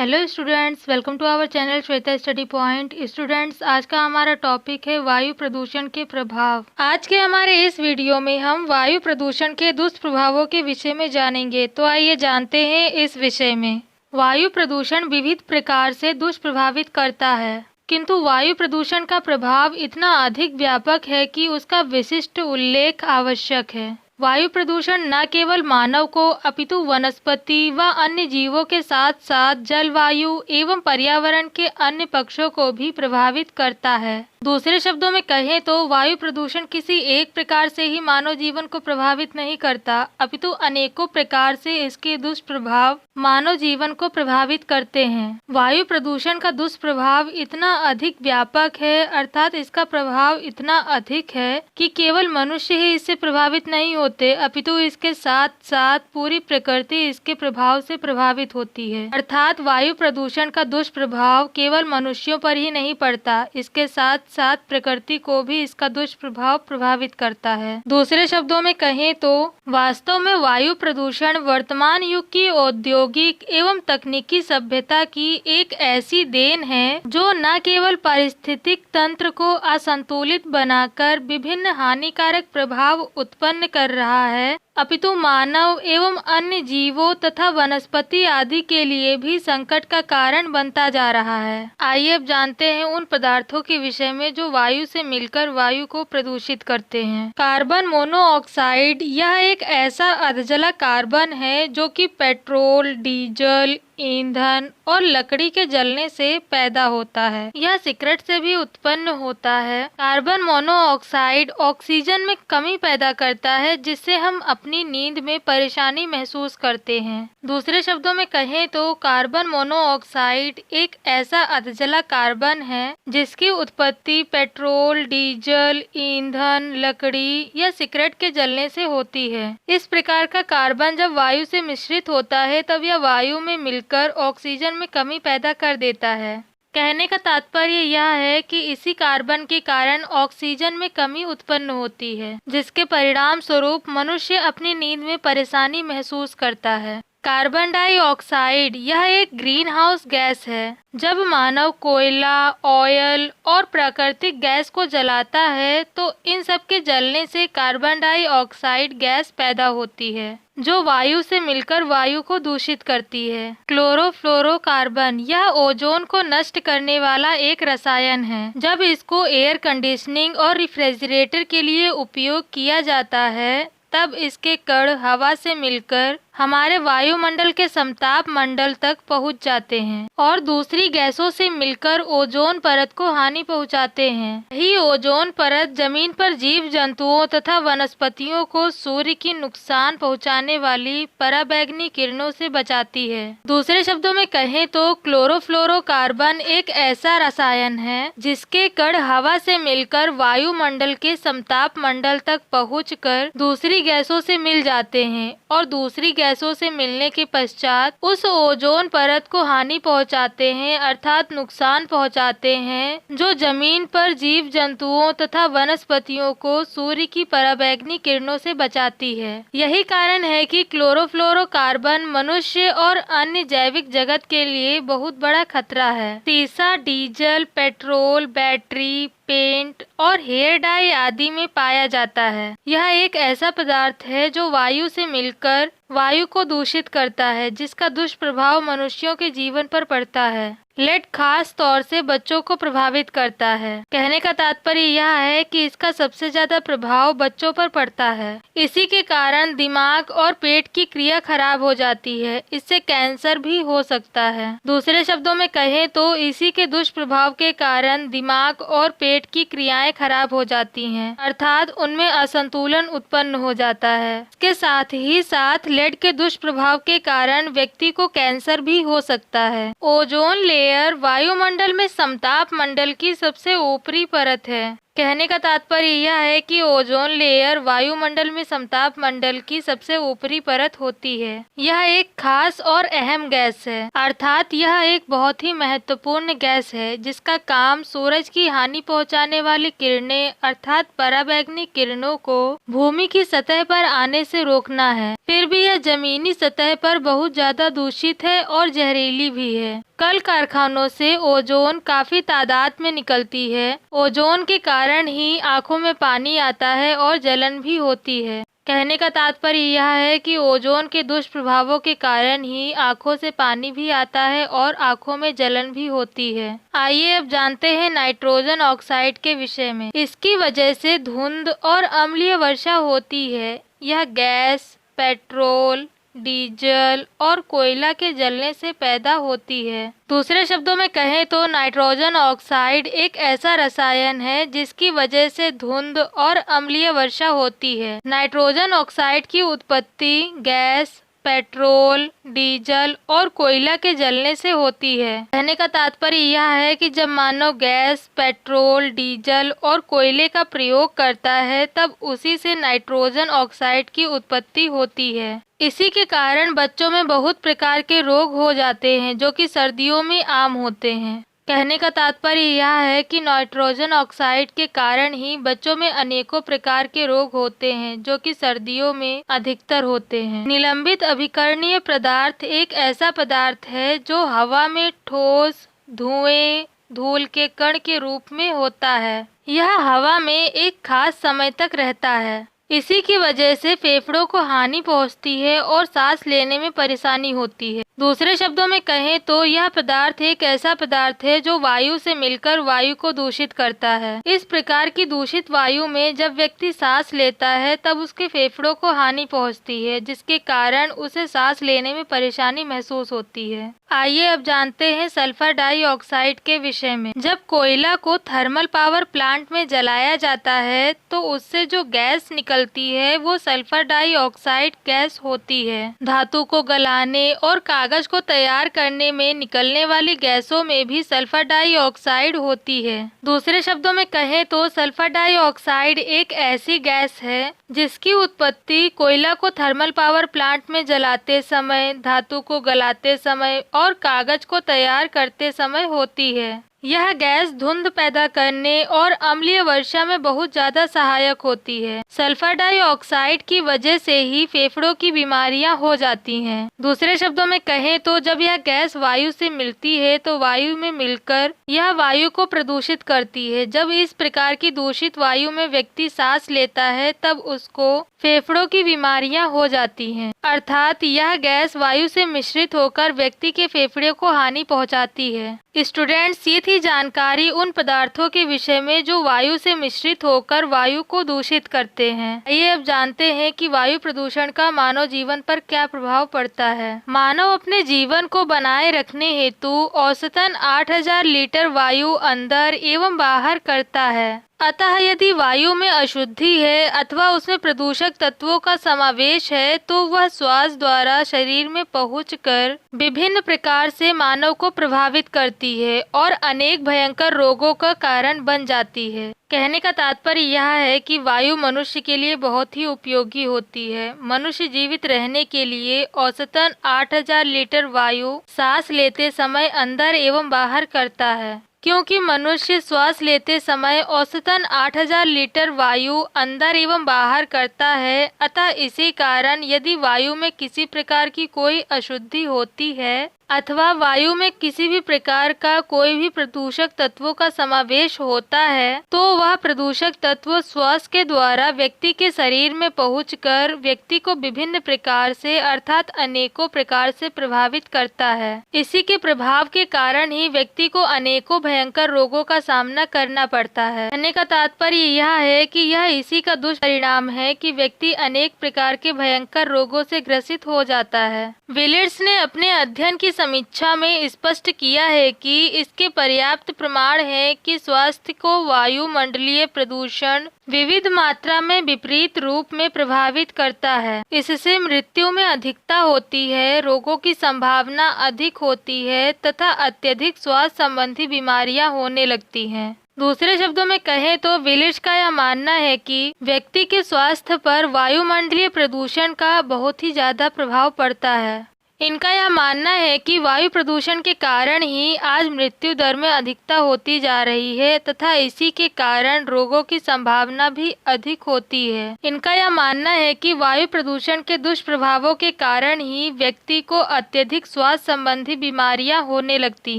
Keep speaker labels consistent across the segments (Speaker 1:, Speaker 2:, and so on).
Speaker 1: Hello students, welcome to our channel Shweta study point. Students, आज का हमारा टॉपिक है वायु प्रदूषण के प्रभाव। आज के हमारे इस वीडियो में हम वायु प्रदूषण के दुष्प्रभावों के विषय में जानेंगे। तो आइए जानते हैं इस विषय में। वायु प्रदूषण विविध प्रकार से दुष्प्रभावित करता है, किंतु वायु प्रदूषण का प्रभाव इतना अधिक व्यापक है कि उसका विशिष्ट उल्लेख आवश्यक है। वायु प्रदूषण न केवल मानव को अपितु वनस्पति व अन्य जीवों के साथ साथ जलवायु एवं पर्यावरण के अन्य पक्षों को भी प्रभावित करता है। दूसरे शब्दों में कहें तो वायु प्रदूषण किसी एक प्रकार से ही मानव जीवन को प्रभावित नहीं करता, अपितु अनेकों प्रकार से इसके दुष्प्रभाव मानव जीवन को प्रभावित करते हैं। वायु प्रदूषण का दुष्प्रभाव इतना अधिक व्यापक है, अर्थात इसका प्रभाव इतना अधिक है कि केवल मनुष्य ही इससे प्रभावित नहीं होते, अपितु इसके साथ साथ पूरी प्रकृति इसके प्रभाव से प्रभावित होती है। अर्थात वायु प्रदूषण का दुष्प्रभाव केवल मनुष्यों पर ही नहीं पड़ता, इसके साथ साथ प्रकृति को भी इसका दुष्प्रभाव प्रभावित करता है। दूसरे शब्दों में कहें तो वास्तव में वायु प्रदूषण वर्तमान युग की औद्योगिक एवं तकनीकी सभ्यता की एक ऐसी देन है जो न केवल पारिस्थितिक तंत्र को असंतुलित बनाकर विभिन्न हानिकारक प्रभाव उत्पन्न कर रहा है, अपितु मानव एवं अन्य जीवों तथा वनस्पति आदि के लिए भी संकट का कारण बनता जा रहा है। आइए अब जानते हैं उन पदार्थों के विषय में जो वायु से मिलकर वायु को प्रदूषित करते हैं। कार्बन मोनोऑक्साइड यह एक ऐसा अधजला कार्बन है जो कि पेट्रोल, डीजल, ईंधन और लकड़ी के जलने से पैदा होता है। यह सिगरेट से भी उत्पन्न होता है। कार्बन मोनोऑक्साइड ऑक्सीजन में कमी पैदा करता है, जिससे हम अपनी नींद में परेशानी महसूस करते हैं। दूसरे शब्दों में कहें तो कार्बन मोनोऑक्साइड एक ऐसा अधजला कार्बन है जिसकी उत्पत्ति पेट्रोल, डीजल, ईंधन, लकड़ी या सिगरेट के जलने से होती है। इस प्रकार का कार्बन जब वायु से मिश्रित होता है तब यह वायु में मिलकर ऑक्सीजन में कमी पैदा कर देता है। कहने का तात्पर्य यह है कि इसी कार्बन के कारण ऑक्सीजन में कमी उत्पन्न होती है, जिसके परिणाम स्वरूप मनुष्य अपनी नींद में परेशानी महसूस करता है। कार्बन डाइऑक्साइड यह एक ग्रीन हाउस गैस है। जब मानव कोयला, ऑयल और प्राकृतिक गैस को जलाता है तो इन सब के जलने से कार्बन डाइऑक्साइड गैस पैदा होती है, जो वायु से मिलकर वायु को दूषित करती है। क्लोरोफ्लोरोकार्बन यह ओजोन को नष्ट करने वाला एक रसायन है। जब इसको एयर कंडीशनिंग और रेफ्रिजरेटर के लिए उपयोग किया जाता है तब इसके कण हवा से मिलकर हमारे वायुमंडल के समताप मंडल तक पहुंच जाते हैं और दूसरी गैसों से मिलकर ओजोन परत को हानि पहुंचाते हैं। यही ओजोन परत जमीन पर जीव जंतुओं तथा वनस्पतियों को सूर्य की नुकसान पहुंचाने वाली पराबैंगनी किरणों से बचाती है। दूसरे शब्दों में कहें तो क्लोरोफ्लोरोकार्बन एक ऐसा रसायन है जिसके कण हवा से मिलकर वायुमंडल के समताप मंडल तक पहुँच दूसरी गैसों से मिल जाते हैं और दूसरी गैसों से मिलने के पश्चात उस ओजोन परत को हानि पहुंचाते हैं, अर्थात नुकसान पहुंचाते हैं, जो जमीन पर जीव जंतुओं तथा वनस्पतियों को सूर्य की पराबैंगनी किरणों से बचाती है। यही कारण है कि क्लोरोफ्लोरोकार्बन मनुष्य और अन्य जैविक जगत के लिए बहुत बड़ा खतरा है। सीसा, डीजल, पेट्रोल, बैटरी, पेंट और हेयर डाई आदि में पाया जाता है। यह एक ऐसा पदार्थ है जो वायु से मिलकर वायु को दूषित करता है, जिसका दुष्प्रभाव मनुष्यों के जीवन पर पड़ता है। लेड खास तौर से बच्चों को प्रभावित करता है। कहने का तात्पर्य यह है कि इसका सबसे ज्यादा प्रभाव बच्चों पर पड़ता है। इसी के कारण दिमाग और पेट की क्रिया खराब हो जाती है। इससे कैंसर भी हो सकता है। दूसरे शब्दों में कहें तो इसी के दुष्प्रभाव के कारण दिमाग और पेट की क्रियाएं खराब हो जाती हैं, अर्थात उनमें असंतुलन उत्पन्न हो जाता है। इसके साथ ही साथ लेड के दुष्प्रभाव के कारण व्यक्ति को कैंसर भी हो सकता है। ओजोन लेयर वायुमंडल में समताप मंडल की सबसे ऊपरी परत है। कहने का तात्पर्य यह है कि ओजोन लेयर वायुमंडल में समताप मंडल की सबसे ऊपरी परत होती है। यह एक खास और अहम गैस है, अर्थात यह एक बहुत ही महत्वपूर्ण गैस है जिसका काम सूरज की हानि पहुंचाने वाली किरणें अर्थात पराबैंगनी किरणों को भूमि की सतह पर आने से रोकना है। फिर भी यह जमीनी सतह पर बहुत ज्यादा दूषित है और जहरीली भी है। कल कारखानों से ओजोन काफी तादाद में निकलती है। ओजोन के कारण ही आंखों में पानी आता है और जलन भी होती है। कहने का तात्पर्य यह है कि ओजोन के दुष्प्रभावों के कारण ही आंखों से पानी भी आता है और आंखों में जलन भी होती है। आइए अब जानते हैं नाइट्रोजन ऑक्साइड के विषय में। इसकी वजह से धुंध और अम्लीय वर्षा होती है। यह गैस पेट्रोल, डीजल और कोयला के जलने से पैदा होती है। दूसरे शब्दों में कहें तो नाइट्रोजन ऑक्साइड एक ऐसा रसायन है जिसकी वजह से धुंध और अम्लीय वर्षा होती है। नाइट्रोजन ऑक्साइड की उत्पत्ति गैस, पेट्रोल, डीजल और कोयला के जलने से होती है। कहने का तात्पर्य यह है कि जब मानव गैस, पेट्रोल, डीजल और कोयले का प्रयोग करता है तब उसी से नाइट्रोजन ऑक्साइड की उत्पत्ति होती है। इसी के कारण बच्चों में बहुत प्रकार के रोग हो जाते हैं जो कि सर्दियों में आम होते हैं। कहने का तात्पर्य यह है कि नाइट्रोजन ऑक्साइड के कारण ही बच्चों में अनेकों प्रकार के रोग होते हैं जो कि सर्दियों में अधिकतर होते हैं। निलंबित अभिकरणीय पदार्थ एक ऐसा पदार्थ है जो हवा में ठोस, धुएं, धूल के कण के रूप में होता है। यह हवा में एक खास समय तक रहता है। इसी की वजह से फेफड़ों को हानि पहुंचती है और सांस लेने में परेशानी होती है। दूसरे शब्दों में कहें तो यह पदार्थ एक ऐसा पदार्थ है जो वायु से मिलकर वायु को दूषित करता है। इस प्रकार की दूषित वायु में जब व्यक्ति सांस लेता है तब उसके फेफड़ों को हानि पहुंचती है, जिसके कारण उसे सांस लेने में परेशानी महसूस होती है। आइए अब जानते हैं सल्फर डाइऑक्साइड के विषय में। जब कोयला को थर्मल पावर प्लांट में जलाया जाता है तो उससे जो गैस निकलती है वो सल्फर डाइऑक्साइड गैस होती है। धातु को गलाने और कागज को तैयार करने में निकलने वाली गैसों में भी सल्फर डाइऑक्साइड होती है। दूसरे शब्दों में कहें तो सल्फर डाइऑक्साइड एक ऐसी गैस है जिसकी उत्पत्ति कोयला को थर्मल पावर प्लांट में जलाते समय, धातु को गलाते समय और कागज को तैयार करते समय होती है। यह गैस धुंध पैदा करने और अम्लीय वर्षा में बहुत ज्यादा सहायक होती है। सल्फर डाइऑक्साइड की वजह से ही फेफड़ों की बीमारियां हो जाती हैं। दूसरे शब्दों में कहें तो जब यह गैस वायु से मिलती है तो वायु में मिलकर यह वायु को प्रदूषित करती है। जब इस प्रकार की दूषित वायु में व्यक्ति सांस लेता है तब उसको फेफड़ों की बीमारियां हो जाती हैं। अर्थात यह गैस वायु से मिश्रित होकर व्यक्ति के फेफड़े को हानि पहुंचाती है। स्टूडेंट्स, ये थी जानकारी उन पदार्थों के विषय में जो वायु से मिश्रित होकर वायु को दूषित करते हैं। आइए अब जानते हैं कि वायु प्रदूषण का मानव जीवन पर क्या प्रभाव पड़ता है। मानव अपने जीवन को बनाए रखने हेतु औसतन 8000 लीटर वायु अंदर एवं बाहर करता है। अतः यदि वायु में अशुद्धि है अथवा उसमें प्रदूषक तत्वों का समावेश है तो वह श्वास द्वारा शरीर में पहुंचकर विभिन्न प्रकार से मानव को प्रभावित करती है और अनेक भयंकर रोगों का कारण बन जाती है। कहने का तात्पर्य यह है कि वायु मनुष्य के लिए बहुत ही उपयोगी होती है। मनुष्य जीवित रहने के लिए औसतन 8000 लीटर वायु सांस लेते समय अंदर एवं बाहर करता है। क्योंकि मनुष्य श्वास लेते समय औसतन 8000 लीटर वायु अंदर एवं बाहर करता है, अतः इसी कारण यदि वायु में किसी प्रकार की कोई अशुद्धि होती है अथवा वायु में किसी भी प्रकार का कोई भी प्रदूषक तत्वों का समावेश होता है तो वह प्रदूषक तत्व श्वास के द्वारा व्यक्ति के शरीर में पहुंचकर व्यक्ति को विभिन्न प्रकार से अर्थात अनेकों प्रकार से प्रभावित करता है। इसी के प्रभाव के कारण ही व्यक्ति को अनेकों भयंकर रोगों का सामना करना पड़ता है। कहने का तात्पर्य यह है कि यह इसी का दुष्परिणाम है कि व्यक्ति अनेक प्रकार के भयंकर रोगों से ग्रसित हो जाता है। विलियर्स ने अपने अध्ययन की समीक्षा में स्पष्ट किया है कि इसके पर्याप्त प्रमाण है कि स्वास्थ्य को वायुमंडलीय प्रदूषण विविध मात्रा में विपरीत रूप में प्रभावित करता है। इससे मृत्यु में अधिकता होती है, रोगों की संभावना अधिक होती है तथा अत्यधिक स्वास्थ्य संबंधी बीमारियां होने लगती हैं। दूसरे शब्दों में कहें तो विलियर्स का यह मानना है कि व्यक्ति के स्वास्थ्य पर वायुमंडलीय प्रदूषण का बहुत ही ज्यादा प्रभाव पड़ता है। इनका यह मानना है कि वायु प्रदूषण के कारण ही आज मृत्यु दर में अधिकता होती जा रही है तथा इसी के कारण रोगों की संभावना भी अधिक होती है। इनका यह मानना है कि वायु प्रदूषण के दुष्प्रभावों के कारण ही व्यक्ति को अत्यधिक स्वास्थ्य संबंधी बीमारियां होने लगती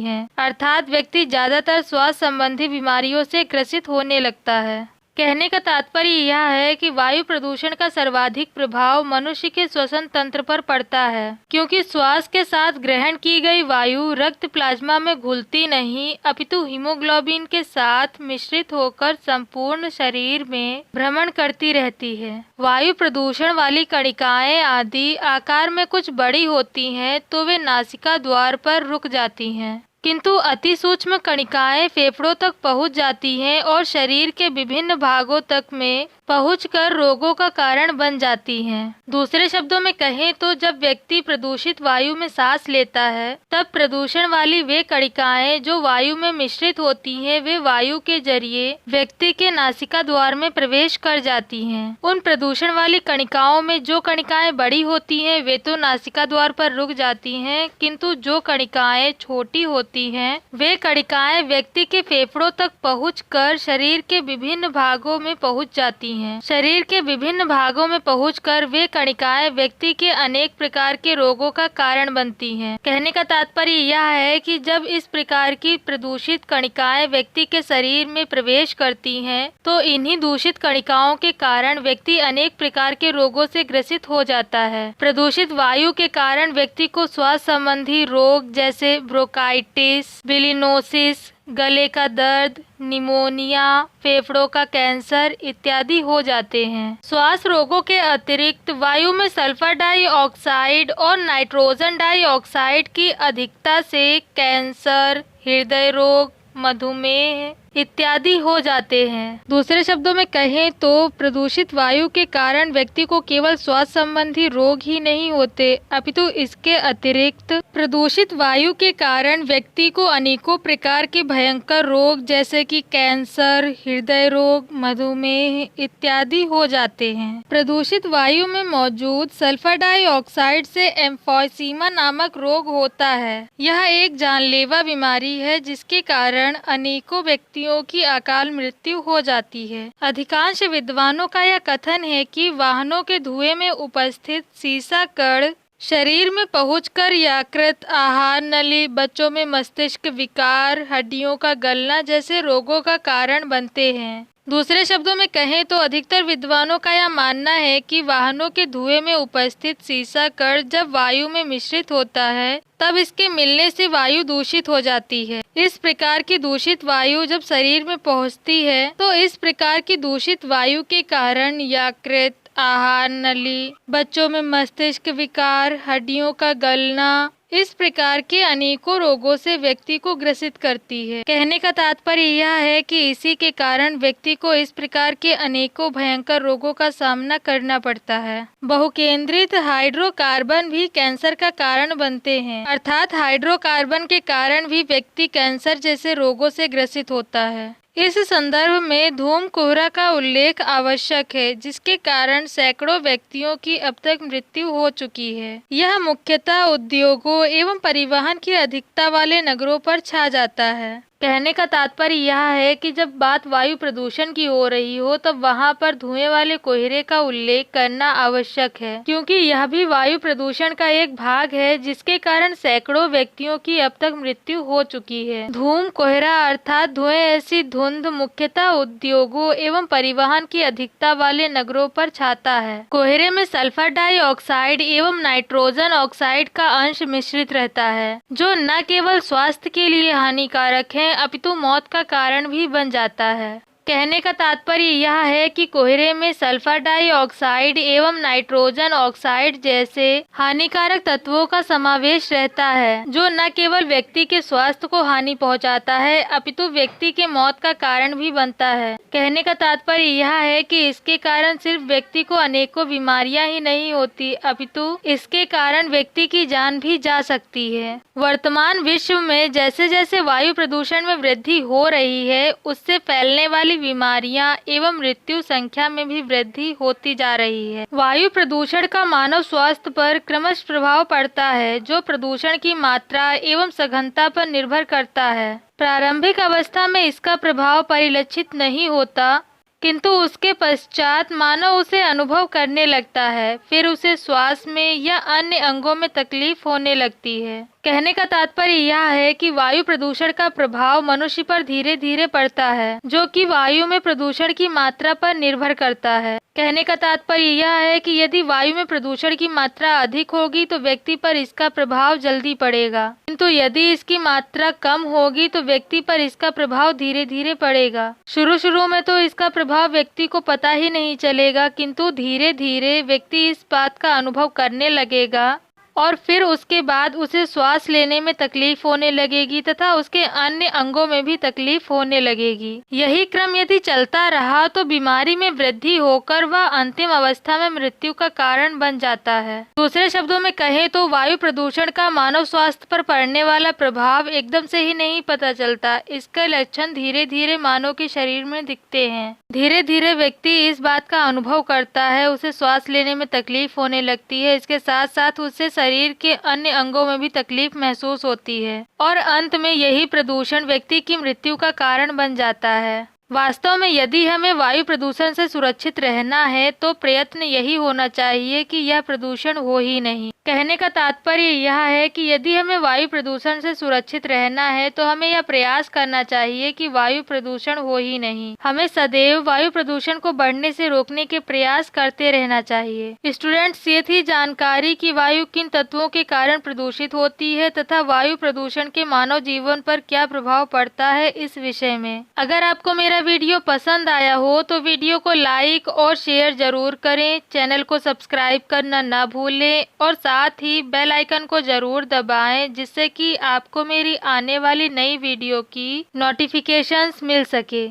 Speaker 1: हैं, अर्थात व्यक्ति ज्यादातर स्वास्थ्य संबंधी बीमारियों से ग्रसित होने लगता है। कहने का तात्पर्य यह है कि वायु प्रदूषण का सर्वाधिक प्रभाव मनुष्य के श्वसन तंत्र पर पड़ता है, क्योंकि श्वास के साथ ग्रहण की गई वायु रक्त प्लाज्मा में घुलती नहीं अपितु हीमोग्लोबिन के साथ मिश्रित होकर संपूर्ण शरीर में भ्रमण करती रहती है। वायु प्रदूषण वाली कणिकाएं आदि आकार में कुछ बड़ी होती हैं तो वे नासिका द्वार पर रुक जाती हैं, किंतु अति सूक्ष्म कणिकाएं फेफड़ों तक पहुंच जाती हैं और शरीर के विभिन्न भागों तक में पहुंचकर रोगों का कारण बन जाती हैं। दूसरे शब्दों में कहें तो जब व्यक्ति प्रदूषित वायु में सांस लेता है तब प्रदूषण वाली वे कणिकाएं जो वायु में मिश्रित होती हैं वे वायु के जरिए व्यक्ति के नासिका द्वार में प्रवेश कर जाती हैं। उन प्रदूषण वाली कणिकाओं में जो कणिकाएं बड़ी होती हैं वे तो नासिका द्वार पर रुक जाती हैं, किंतु जो कणिकाएं छोटी होती हैं वे कणिकाएं व्यक्ति के फेफड़ों तक पहुंचकर शरीर के विभिन्न भागों में पहुंच जाती हैं। शरीर के विभिन्न भागों में पहुंचकर वे कणिकाएं व्यक्ति के अनेक प्रकार के रोगों का कारण बनती हैं। कहने का तात्पर्य यह है कि जब इस प्रकार की प्रदूषित कणिकाएं व्यक्ति के शरीर में प्रवेश करती हैं तो इन्हीं दूषित कणिकाओं के कारण व्यक्ति अनेक प्रकार के रोगों से ग्रसित हो जाता है। प्रदूषित वायु के कारण व्यक्ति को स्वास्थ्य संबंधी रोग जैसे ब्रोंकाइटिस, बिलिनोसिस, गले का दर्द, निमोनिया, फेफड़ों का कैंसर इत्यादि हो जाते हैं। श्वास रोगों के अतिरिक्त वायु में सल्फर डाइऑक्साइड और नाइट्रोजन डाइऑक्साइड की अधिकता से कैंसर, हृदय रोग, मधुमेह इत्यादि हो जाते हैं। दूसरे शब्दों में कहें तो प्रदूषित वायु के कारण व्यक्ति को केवल स्वास्थ्य संबंधी रोग ही नहीं होते अपितु इसके अतिरिक्त प्रदूषित वायु के कारण व्यक्ति को अनेकों प्रकार के भयंकर रोग जैसे कि कैंसर, हृदय रोग, मधुमेह इत्यादि हो जाते हैं। प्रदूषित वायु में मौजूद सल्फर डाइऑक्साइड से एम्फोइसीमा नामक रोग होता है। यह एक जानलेवा बीमारी है जिसके कारण अनेकों व्यक्तियों की अकाल मृत्यु हो जाती है। अधिकांश विद्वानों का यह कथन है कि वाहनों के धुएं में उपस्थित सीसा कण शरीर में पहुंचकर यकृत, आहार नली, बच्चों में मस्तिष्क विकार, हड्डियों का गलना जैसे रोगों का कारण बनते हैं। दूसरे शब्दों में कहें तो अधिकतर विद्वानों का यह मानना है कि वाहनों के धुएं में उपस्थित सीसा कण जब वायु में मिश्रित होता है तब इसके मिलने से वायु दूषित हो जाती है। इस प्रकार की दूषित वायु जब शरीर में पहुंचती है तो इस प्रकार की दूषित वायु के कारण यकृत, आहार नली, बच्चों में मस्तिष्क विकार, हड्डियों का गलना इस प्रकार के अनेकों रोगों से व्यक्ति को ग्रसित करती है। कहने का तात्पर्य यह है कि इसी के कारण व्यक्ति को इस प्रकार के अनेकों भयंकर रोगों का सामना करना पड़ता है। बहुकेंद्रित हाइड्रोकार्बन भी कैंसर का कारण बनते हैं, अर्थात हाइड्रोकार्बन के कारण भी व्यक्ति कैंसर जैसे रोगों से ग्रसित होता है। इस संदर्भ में धूम कोहरा का उल्लेख आवश्यक है, जिसके कारण सैकड़ों व्यक्तियों की अब तक मृत्यु हो चुकी है। यह मुख्यतः उद्योगों एवं परिवहन की अधिकता वाले नगरों पर छा जाता है। कहने का तात्पर्य यह है कि जब बात वायु प्रदूषण की हो रही हो तब वहाँ पर धुएं वाले कोहरे का उल्लेख करना आवश्यक है, क्योंकि यह भी वायु प्रदूषण का एक भाग है जिसके कारण सैकड़ों व्यक्तियों की अब तक मृत्यु हो चुकी है। धूम कोहरा अर्थात धुएं ऐसी धुंध मुख्यतः उद्योगों एवं परिवहन की अधिकता वाले नगरों पर छाता है। कोहरे में सल्फर डाइऑक्साइड एवं नाइट्रोजन ऑक्साइड का अंश मिश्रित रहता है, जो न केवल स्वास्थ्य के लिए हानिकारक है अपितु मौत का कारण भी बन जाता है। कहने का तात्पर्य यह है कि कोहरे में सल्फर डाइऑक्साइड एवं नाइट्रोजन ऑक्साइड जैसे हानिकारक तत्वों का समावेश रहता है, जो न केवल व्यक्ति के स्वास्थ्य को हानि पहुंचाता है अपितु व्यक्ति के मौत का कारण भी बनता है। कहने का तात्पर्य यह है कि इसके कारण सिर्फ व्यक्ति को अनेकों बीमारियां ही नहीं होती अपितु इसके कारण व्यक्ति की जान भी जा सकती है। वर्तमान विश्व में जैसे जैसे वायु प्रदूषण में वृद्धि हो रही है उससे फैलने वाली वाली बीमारियां एवं मृत्यु संख्या में भी वृद्धि होती जा रही है। वायु प्रदूषण का मानव स्वास्थ्य पर क्रमश प्रभाव पड़ता है, जो प्रदूषण की मात्रा एवं सघनता पर निर्भर करता है। प्रारंभिक अवस्था में इसका प्रभाव परिलक्षित नहीं होता, किंतु उसके पश्चात मानव उसे अनुभव करने लगता है। फिर उसे श्वास में या अन्य अंगों में तकलीफ होने लगती है। कहने का तात्पर्य यह है कि वायु प्रदूषण का प्रभाव मनुष्य पर धीरे धीरे पड़ता है, जो कि वायु में प्रदूषण की मात्रा पर निर्भर करता है। कहने का तात्पर्य यह है कि यदि वायु में प्रदूषण की मात्रा अधिक होगी तो व्यक्ति पर इसका प्रभाव जल्दी पड़ेगा, किंतु यदि इसकी मात्रा कम होगी तो व्यक्ति पर इसका प्रभाव धीरे धीरे पड़ेगा। शुरू में तो इसका प्रभाव व्यक्ति को पता ही नहीं चलेगा, किंतु धीरे धीरे व्यक्ति इस बात का अनुभव करने लगेगा और फिर उसके बाद उसे श्वास लेने में तकलीफ होने लगेगी तथा उसके अन्य अंगों में भी तकलीफ होने लगेगी। यही क्रम यदि चलता रहा तो बीमारी में वृद्धि होकर वह अंतिम अवस्था में मृत्यु का कारण बन जाता है। दूसरे शब्दों में कहें तो वायु प्रदूषण का मानव स्वास्थ्य पर पड़ने वाला प्रभाव एकदम से ही नहीं पता चलता। इसके लक्षण धीरे धीरे मानव के शरीर में दिखते हैं। धीरे धीरे व्यक्ति इस बात का अनुभव करता है, उसे श्वास लेने में तकलीफ होने लगती है। इसके साथ साथ उसे शरीर के अन्य अंगों में भी तकलीफ महसूस होती है और अंत में यही प्रदूषण व्यक्ति की मृत्यु का कारण बन जाता है। वास्तव में यदि हमें वायु प्रदूषण से सुरक्षित रहना है तो प्रयत्न यही होना चाहिए कि यह प्रदूषण हो ही नहीं। कहने का तात्पर्य यह है कि यदि हमें वायु प्रदूषण से सुरक्षित रहना है तो हमें यह प्रयास करना चाहिए कि वायु प्रदूषण हो ही नहीं। हमें सदैव वायु प्रदूषण को बढ़ने से रोकने के प्रयास करते रहना चाहिए। स्टूडेंट्स, ये थी जानकारी कि वायु किन तत्वों के कारण प्रदूषित होती है तथा वायु प्रदूषण के मानव जीवन पर क्या प्रभाव पड़ता है इस विषय में। अगर आपको मेरा वीडियो पसंद आया हो तो वीडियो को लाइक और शेयर जरूर करें। चैनल को सब्सक्राइब करना ना भूलें और साथ ही बेल आइकन को जरूर दबाएं, जिससे कि आपको मेरी आने वाली नई वीडियो की नोटिफिकेशंस मिल सके।